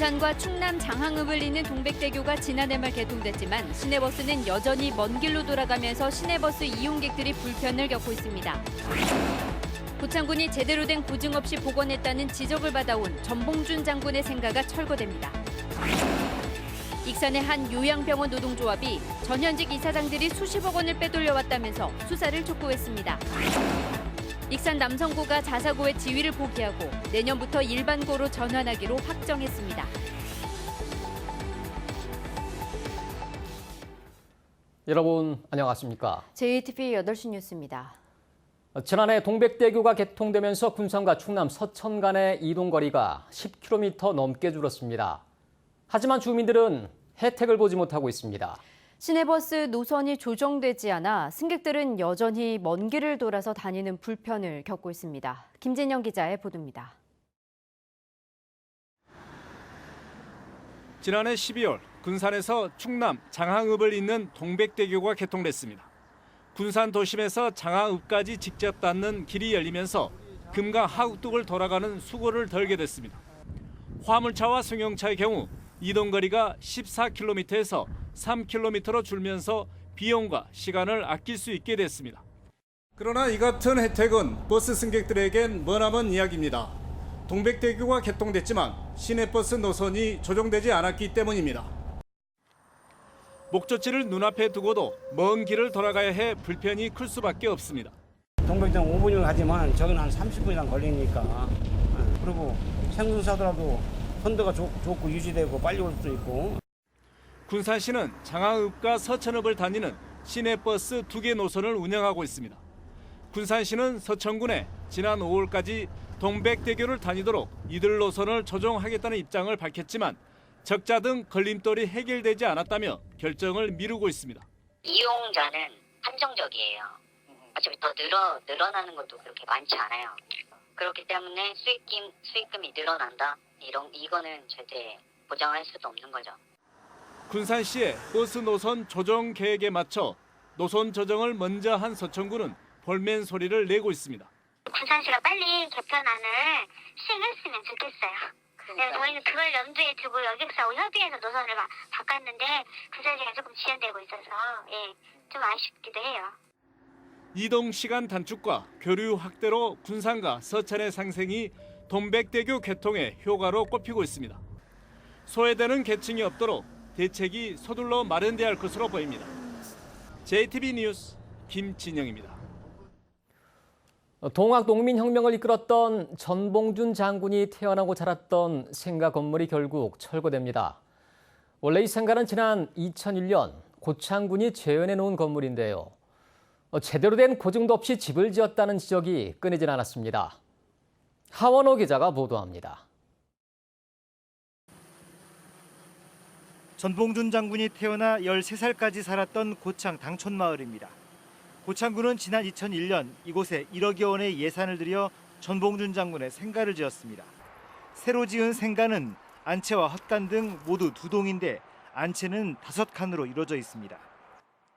군산과 충남 장항읍을 잇는 동백대교가 지난해 말 개통됐지만 시내버스는 여전히 먼 길로 돌아가면서 시내버스 이용객들이 불편을 겪고 있습니다. 고창군이 제대로 된 보증 없이 복원했다는 지적을 받아온 전봉준 장군의 생가가 철거됩니다. 익산의 한 요양병원 노동조합이 전현직 이사장들이 수십억 원을 빼돌려왔다면서 수사를 촉구했습니다. 익산 남성고가 자사고의 지위를 포기하고 내년부터 일반고로 전환하기로 확정했습니다. 여러분 안녕하십니까? JTBC 8시 뉴스입니다. 지난해 동백대교가 개통되면서 군산과 충남 서천 간의 이동거리가 10km 넘게 줄었습니다. 하지만 주민들은 혜택을 보지 못하고 있습니다. 시내버스 노선이 조정되지 않아 승객들은 여전히 먼 길을 돌아서 다니는 불편을 겪고 있습니다. 김진영 기자의 보도입니다. 지난해 12월 군산에서 충남 장항읍을 잇는 동백대교가 개통됐습니다. 군산 도심에서 장항읍까지 직접 닿는 길이 열리면서 금강 하국둑을 돌아가는 수고를 덜게 됐습니다. 화물차와 승용차의 경우 이동거리가 14km에서 3km로 줄면서 비용과 시간을 아낄 수 있게 됐습니다. 그러나 이 같은 혜택은 버스 승객들에겐 머나먼 이야기입니다. 동백대교가 개통됐지만 시내버스 노선이 조정되지 않았기 때문입니다. 목적지를 눈앞에 두고도 먼 길을 돌아가야 해 불편이 클 수밖에 없습니다. 동백장 5분이면 가지만 저기는 한 30분 이상 걸리니까 그리고 생순사더라도 선도가 좋고 유지되고 빨리 올 수도 있고. 군산시는 장항읍과 서천읍을 다니는 시내버스 2개 노선을 운영하고 있습니다. 군산시는 서천군에 지난 5월까지 동백대교를 다니도록 이들 노선을 조정하겠다는 입장을 밝혔지만 적자 등 걸림돌이 해결되지 않았다며 결정을 미루고 있습니다. 이용자는 한정적이에요. 어차피 더 늘어나는 것도 그렇게 많지 않아요. 그렇기 때문에 수익금이 늘어난다. 이거는 절대 보장할 수도 없는 거죠. 군산시의 버스 노선 조정 계획에 맞춰 노선 조정을 먼저 한 서천군은 볼멘 소리를 내고 있습니다. 군산시가 빨리 개편안을 시행했으면 좋겠어요. 네, 저희는 그걸 염두에 두고 여객사하고 협의해서 노선을 바꿨는데 그 자리가 조금 지연되고 있어서 좀 아쉽기도 해요. 이동 시간 단축과 교류 확대로 군산과 서천의 상생이 동백대교 개통의 효과로 꼽히고 있습니다. 소외되는 계층이 없도록 대책이 서둘러 마련돼야 할 것으로 보입니다. JTBC 뉴스 김진영입니다. 동학농민혁명을 이끌었던 전봉준 장군이 태어나고 자랐던 생가 건물이 결국 철거됩니다. 원래 이 생가는 지난 2001년 고창군이 재현해 놓은 건물인데요. 제대로 된 고증도 없이 집을 지었다는 지적이 끊이질 않았습니다. 하원호 기자가 보도합니다. 전봉준 장군이 태어나 13살까지 살았던 고창 당촌마을입니다. 고창군은 지난 2001년 이곳에 1억여 원의 예산을 들여 전봉준 장군의 생가를 지었습니다. 새로 지은 생가는 안채와 헛간 등 모두 2동인데 안채는 5칸으로 이루어져 있습니다.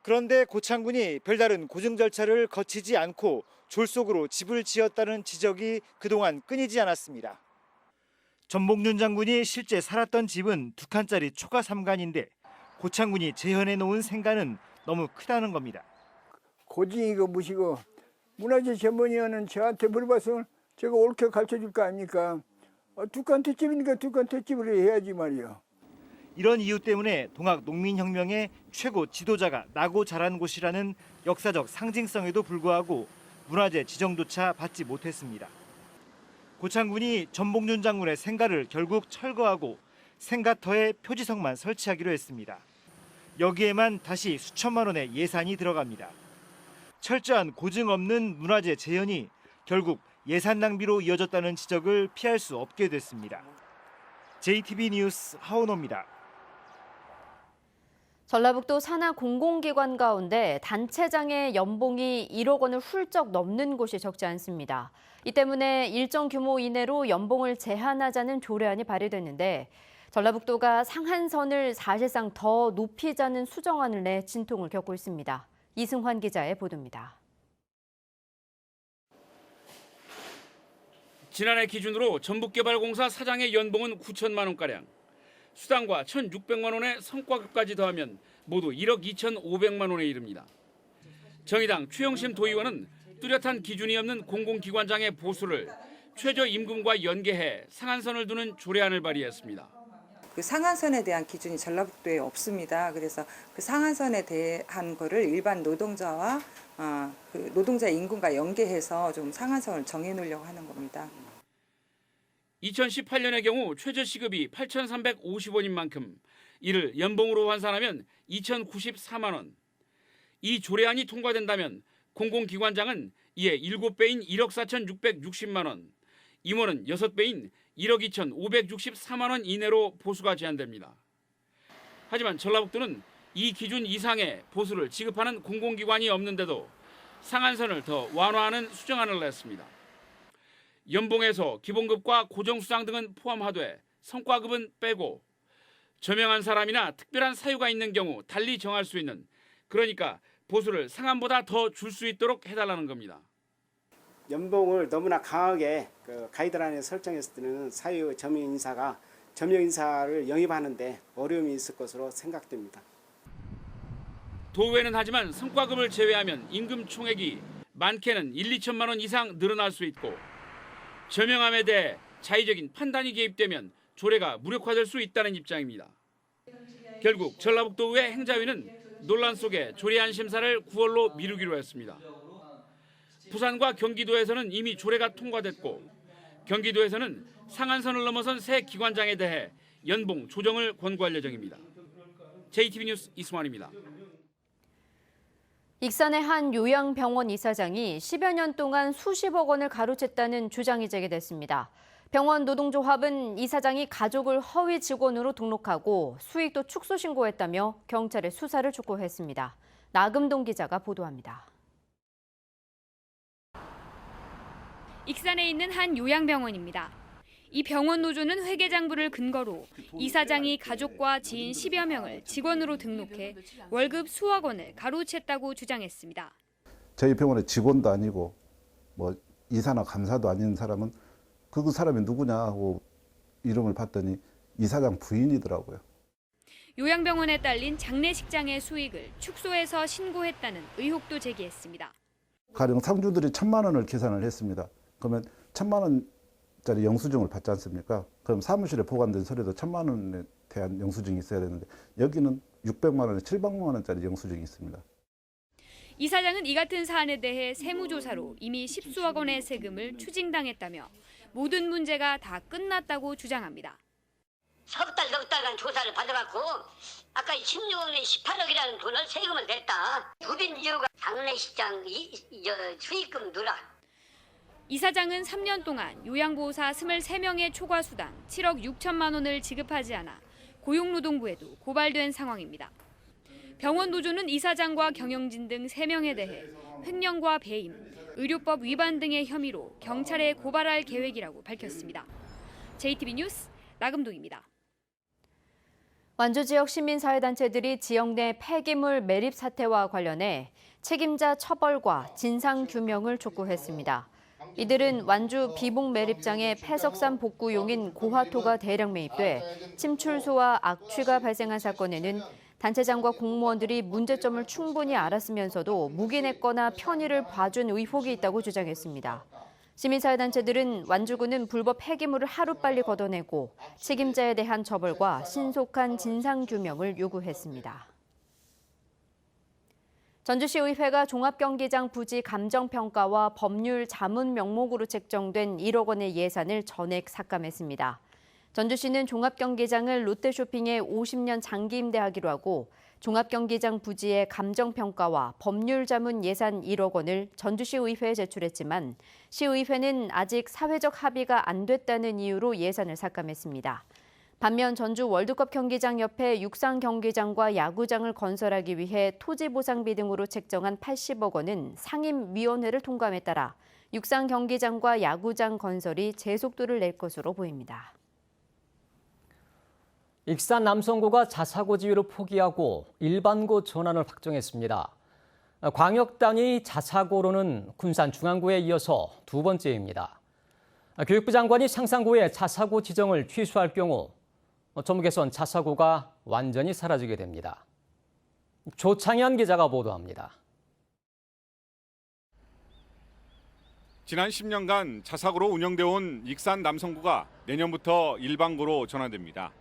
그런데 고창군이 별다른 고증 절차를 거치지 않고 졸속으로 집을 지었다는 지적이 그동안 끊이지 않았습니다. 전봉준 장군이 실제 살았던 집은 2칸짜리 초가 3간인데 고창군이 재현해 놓은 생가는 너무 크다는 겁니다. 고증이고 무시고 문화재 전문위원은 저한테 물어봐서 제가 옳게 가르쳐줄 거 아닙니까? 2칸 텟집이니까 2칸 텟집으로 해야지 말이요. 이런 이유 때문에 동학 농민혁명의 최고 지도자가 나고 자란 곳이라는 역사적 상징성에도 불구하고 문화재 지정조차 받지 못했습니다. 고창군이 전봉준 장군의 생가를 결국 철거하고 생가터에 표지석만 설치하기로 했습니다. 여기에만 다시 수천만 원의 예산이 들어갑니다. 철저한 고증 없는 문화재 재현이 결국 예산 낭비로 이어졌다는 지적을 피할 수 없게 됐습니다. JTBC 뉴스 하원호입니다. 전라북도 산하 공공기관 가운데 단체장의 연봉이 1억 원을 훌쩍 넘는 곳이 적지 않습니다. 이 때문에 일정 규모 이내로 연봉을 제한하자는 조례안이 발의됐는데 전라북도가 상한선을 사실상 더 높이자는 수정안을 내 진통을 겪고 있습니다. 이승환 기자의 보도입니다. 지난해 기준으로 전북개발공사 사장의 연봉은 9천만 원가량, 수당과 1,600만 원의 성과급까지 더하면 모두 1억 2,500만 원에 이릅니다. 정의당 최영심 도의원은 뚜렷한 기준이 없는 공공기관장의 보수를 최저임금과 연계해 상한선을 두는 조례안을 발의했습니다. 그 상한선에 대한 기준이 전라북도에 없습니다. 그래서 그 상한선에 대한 거를 일반 노동자와 그 노동자 임금과 연계해서 좀 상한선을 정해놓으려고 하는 겁니다. 2018년의 경우 최저시급이 8,350원인 만큼 이를 연봉으로 환산하면 2,094만 원. 이 조례안이 통과된다면 공공기관장은 이에 7배인 1억 4,660만 원, 임원은 6배인 1억 2,564만 원 이내로 보수가 제한됩니다. 하지만 전라북도는 이 기준 이상의 보수를 지급하는 공공기관이 없는데도 상한선을 더 완화하는 수정안을 냈습니다. 연봉에서 기본급과 고정수당 등은 포함하되 성과급은 빼고 저명한 사람이나 특별한 사유가 있는 경우 달리 정할 수 있는, 그러니까 보수를 상한보다 더 줄 수 있도록 해달라는 겁니다. 연봉을 너무나 강하게 그 가이드라인에 설정했을 때는 사유 점용 인사를 영입하는데 어려움이 있을 것으로 생각됩니다. 도의회는 하지만 성과급을 제외하면 임금 총액이 많게는 1, 2천만 원 이상 늘어날 수 있고 저명함에 대해 자의적인 판단이 개입되면 조례가 무력화될 수 있다는 입장입니다. 결국 전라북도의회 행자위는 논란 속에 조례안 심사를 9월로 미루기로 했습니다. 부산과 경기도에서는 이미 조례가 통과됐고 경기도에서는 상한선을 넘어선 새 기관장에 대해 연봉 조정을 권고할 예정입니다. JTB 뉴스 이승환입니다. 익산의 한 요양병원 이사장이 10여 년 동안 수십억 원을 가로챘다는 주장이 제기됐습니다. 병원 노동조합은 이사장이 가족을 허위 직원으로 등록하고 수익도 축소 신고했다며 경찰에 수사를 촉구했습니다. 나금동 기자가 보도합니다. 익산에 있는 한 요양병원입니다. 이 병원 노조는 회계장부를 근거로 이사장이 가족과 지인 10여 명을 직원으로 등록해 월급 수억 원을 가로챘다고 주장했습니다. 저희 병원의 직원도 아니고 뭐 이사나 감사도 아닌 사람은 그 사람이 누구냐 하고 이름을 봤더니 이사장 부인이더라고요. 요양병원에 딸린 장례식장의 수익을 축소해서 신고했다는 의혹도 제기했습니다. 가령 상주들이 1,000만 원을 계산을 했습니다. 그러면 1,000만 원짜리 영수증을 받지 않습니까? 그럼 사무실에 보관된 서류도 1,000만 원에 대한 영수증이 있어야 되는데 여기는 600만 원에 700만 원짜리 영수증이 있습니다. 이 사장은 이 같은 사안에 대해 세무조사로 이미 10수억 원의 세금을 추징당했다며 모든 문제가 다 끝났다고 주장합니다. 석 달간 조사를 받아갖고 아까 16억에 18억이라는 돈을 세금을 냈다. 부빈 이유가 장례식장 수익금 누락. 이 사장은 3년 동안 요양보호사 23명의 초과수당 7억 6천만 원을 지급하지 않아 고용노동부에도 고발된 상황입니다. 병원 노조는 이 사장과 경영진 등 3명에 대해 횡령과 배임, 의료법 위반 등의 혐의로 경찰에 고발할 계획이라고 밝혔습니다. JTB 뉴스 나금동입니다. 완주 지역 시민사회단체들이 지역 내 폐기물 매립 사태와 관련해 책임자 처벌과 진상규명을 촉구했습니다. 이들은 완주 비봉 매립장에 폐석산 복구용인 고화토가 대량 매입돼 침출소와 악취가 발생한 사건에는 단체장과 공무원들이 문제점을 충분히 알았으면서도 묵인했거나 편의를 봐준 의혹이 있다고 주장했습니다. 시민사회단체들은 완주군은 불법 폐기물을 하루빨리 걷어내고 책임자에 대한 처벌과 신속한 진상규명을 요구했습니다. 전주시의회가 종합경기장 부지 감정평가와 법률 자문 명목으로 책정된 1억 원의 예산을 전액 삭감했습니다. 전주시는 종합경기장을 롯데쇼핑에 50년 장기 임대하기로 하고 종합경기장 부지의 감정평가와 법률 자문 예산 1억 원을 전주시의회에 제출했지만 시의회는 아직 사회적 합의가 안 됐다는 이유로 예산을 삭감했습니다. 반면 전주 월드컵 경기장 옆에 육상 경기장과 야구장을 건설하기 위해 토지 보상비 등으로 책정한 80억 원은 상임위원회를 통과함에 따라 육상 경기장과 야구장 건설이 제속도를 낼 것으로 보입니다. 익산 남성고가 자사고 지위를 포기하고 일반고 전환을 확정했습니다. 광역단위 자사고로는 군산중앙고에 이어서 두 번째입니다. 교육부 장관이 상산고의 자사고 지정을 취소할 경우 전북에선 자사고가 완전히 사라지게 됩니다. 조창현 기자가 보도합니다. 지난 10년간 자사고로 운영되어 온 익산 남성고가 내년부터 일반고로 전환됩니다.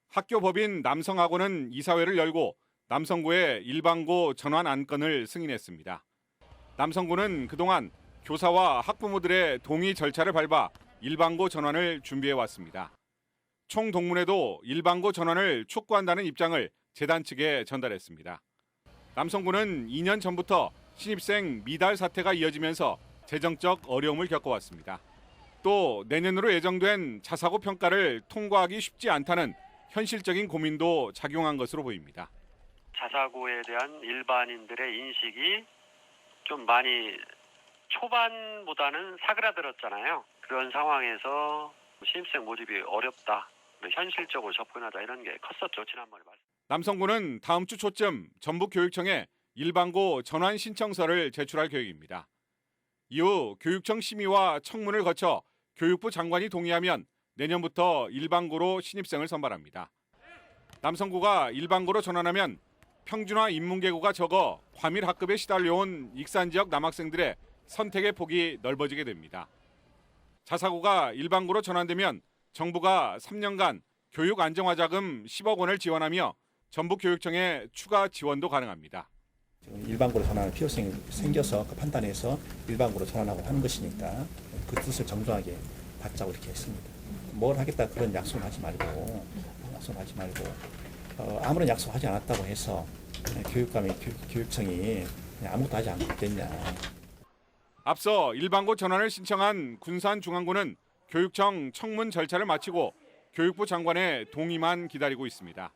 학교 법인 남성학원은 이사회를 열고 남성고의 일반고 전환 안건을 승인했습니다. 남성고는 그동안 교사와 학부모들의 동의 절차를 밟아 일반고 전환을 준비해 왔습니다. 총동문회도 일반고 전환을 촉구한다는 입장을 재단 측에 전달했습니다. 남성고는 2년 전부터 신입생 미달 사태가 이어지면서 재정적 어려움을 겪어왔습니다. 또 내년으로 예정된 자사고 평가를 통과하기 쉽지 않다는 현실적인 고민도 작용한 것으로 보입니다. 자사고에 대한 일반인들의 인식이 좀 많이 초반보다는 사그라들었잖아요. 그런 상황에서 신입생 모집이 어렵다. 현실적으로 접근하자 이런 게 컸었죠. 지난번에 말씀. 남성고는 다음 주 초쯤 전북교육청에 일반고 전환 신청서를 제출할 계획입니다. 이후 교육청 심의와 청문을 거쳐 교육부 장관이 동의하면 내년부터 일반고로 신입생을 선발합니다. 남성고가 일반고로 전환하면 평준화 인문계고가 적어 과밀 학급에 시달려온 익산 지역 남학생들의 선택의 폭이 넓어지게 됩니다. 자사고가 일반고로 전환되면 정부가 3년간 교육 안정화 자금 10억 원을 지원하며 전북교육청에 추가 지원도 가능합니다. 일반고로 전환할 필요성이 생겨서 그 판단해서 일반고로 전환하고 하는 것이니까 그 뜻을 정중하게 받자고 이렇게 했습니다. 뭘 하겠다 그런 약속을 하지 말고 아무런 약속하지 않았다고 해서 교육청이 아무것도 하지 않고 있겠냐. 앞서 일반고 전환을 신청한 군산중앙고는 교육청 청문 절차를 마치고 교육부 장관의 동의만 기다리고 있습니다.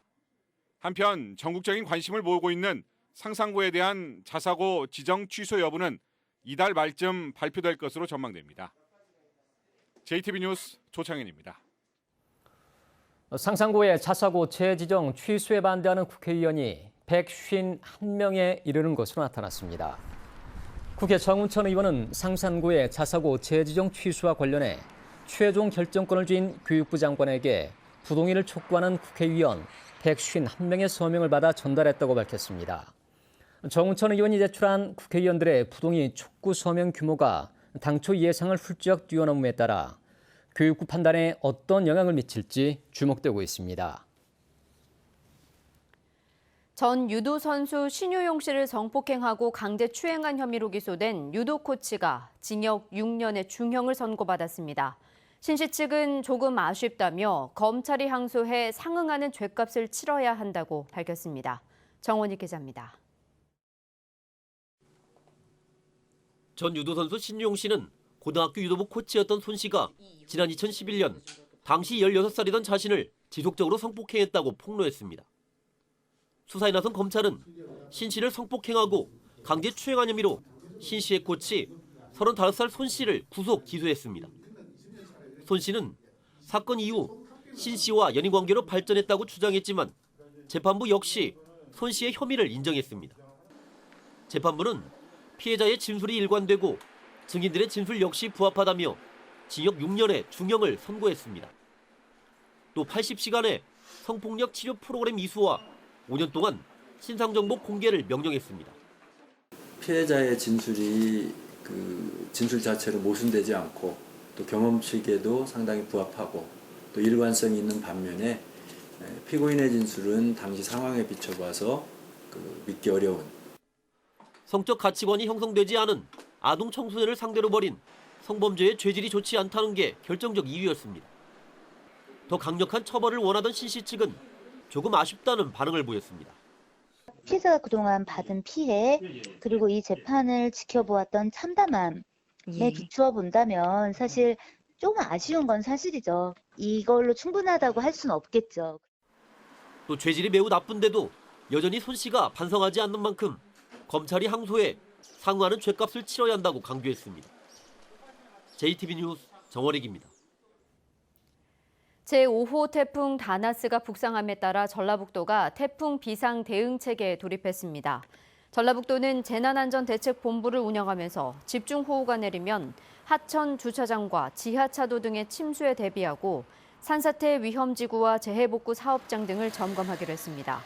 한편 전국적인 관심을 모으고 있는 상산고에 대한 자사고 지정 취소 여부는 이달 말쯤 발표될 것으로 전망됩니다. JTB 뉴스 조창현입니다. 상산고의 자사고 재지정 취소에 반대하는 국회의원이 151명에 이르는 것으로 나타났습니다. 국회 정운천 의원은 상산고의 자사고 재지정 취소와 관련해 최종 결정권을 쥔 교육부 장관에게 부동의를 촉구하는 국회의원 151명의 서명을 받아 전달했다고 밝혔습니다. 정운천 의원이 제출한 국회의원들의 부동의 촉구 서명 규모가 당초 예상을 훌쩍 뛰어넘음에 따라 교육부 판단에 어떤 영향을 미칠지 주목되고 있습니다. 전 유도 선수 신유용 씨를 성폭행하고 강제 추행한 혐의로 기소된 유도 코치가 징역 6년의 중형을 선고받았습니다. 신 씨 측은 조금 아쉽다며 검찰이 항소해 상응하는 죗값을 치러야 한다고 밝혔습니다. 정원희 기자입니다. 전 유도 선수 신유용 씨는 고등학교 유도부 코치였던 손 씨가 지난 2011년 당시 16살이던 자신을 지속적으로 성폭행했다고 폭로했습니다. 수사에 나선 검찰은 신 씨를 성폭행하고 강제 추행한 혐의로 신 씨의 코치 35살 손 씨를 구속 기소했습니다. 손 씨는 사건 이후 신 씨와 연인 관계로 발전했다고 주장했지만 재판부 역시 손 씨의 혐의를 인정했습니다. 재판부는 피해자의 진술이 일관되고 증인들의 진술 역시 부합하다며 징역 6년의 중형을 선고했습니다. 또 80시간의 성폭력 치료 프로그램 이수와 5년 동안 신상 정보 공개를 명령했습니다. 피해자의 진술이 그 진술 자체로 모순되지 않고 또 경험칙에도 상당히 부합하고 또 일관성이 있는 반면에 피고인의 진술은 당시 상황에 비춰봐서 믿기 어려운 성적 가치관이 형성되지 않은 아동 청소년을 상대로 벌인 성범죄의 죄질이 좋지 않다는 게 결정적 이유였습니다. 더 강력한 처벌을 원하던 신 씨 측은 조금 아쉽다는 반응을 보였습니다. 피해자가 그동안 받은 피해 그리고 이 재판을 지켜보았던 참담함에 비추어 본다면 사실 조금 아쉬운 건 사실이죠. 이걸로 충분하다고 할 수는 없겠죠. 또 죄질이 매우 나쁜데도 여전히 손 씨가 반성하지 않는 만큼 검찰이 항소해 상응하는 죗값을 치러야 한다고 강조했습니다. JTB 뉴스 정원익입니다. 제5호 태풍 다나스가 북상함에 따라 전라북도가 태풍 비상 대응 체계에 돌입했습니다. 전라북도는 재난안전대책본부를 운영하면서 집중호우가 내리면 하천 주차장과 지하차도 등의 침수에 대비하고 산사태 위험지구와 재해복구 사업장 등을 점검하기로 했습니다.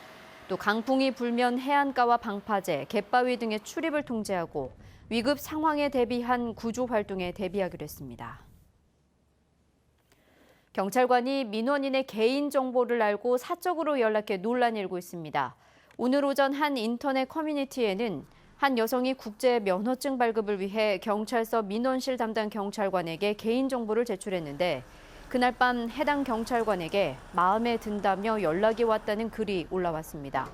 또 강풍이 불면 해안가와 방파제, 갯바위 등의 출입을 통제하고 위급 상황에 대비한 구조 활동에 대비하기로 했습니다. 경찰관이 민원인의 개인 정보를 알고 사적으로 연락해 논란이 일고 있습니다. 오늘 오전 한 인터넷 커뮤니티에는 한 여성이 국제 면허증 발급을 위해 경찰서 민원실 담당 경찰관에게 개인 정보를 제출했는데 그날 밤 해당 경찰관에게 마음에 든다며 연락이 왔다는 글이 올라왔습니다.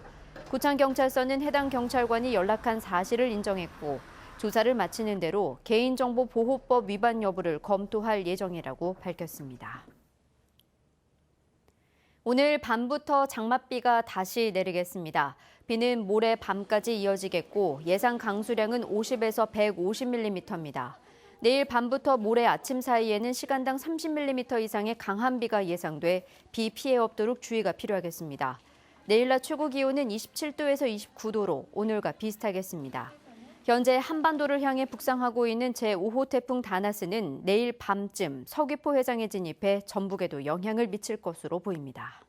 고창경찰서는 해당 경찰관이 연락한 사실을 인정했고 조사를 마치는 대로 개인정보보호법 위반 여부를 검토할 예정이라고 밝혔습니다. 오늘 밤부터 장맛비가 다시 내리겠습니다. 비는 모레 밤까지 이어지겠고 예상 강수량은 50에서 150mm입니다. 내일 밤부터 모레 아침 사이에는 시간당 30mm 이상의 강한 비가 예상돼 비 피해 없도록 주의가 필요하겠습니다. 내일 낮 최고 기온은 27도에서 29도로 오늘과 비슷하겠습니다. 현재 한반도를 향해 북상하고 있는 제5호 태풍 다나스는 내일 밤쯤 서귀포 해상에 진입해 전북에도 영향을 미칠 것으로 보입니다.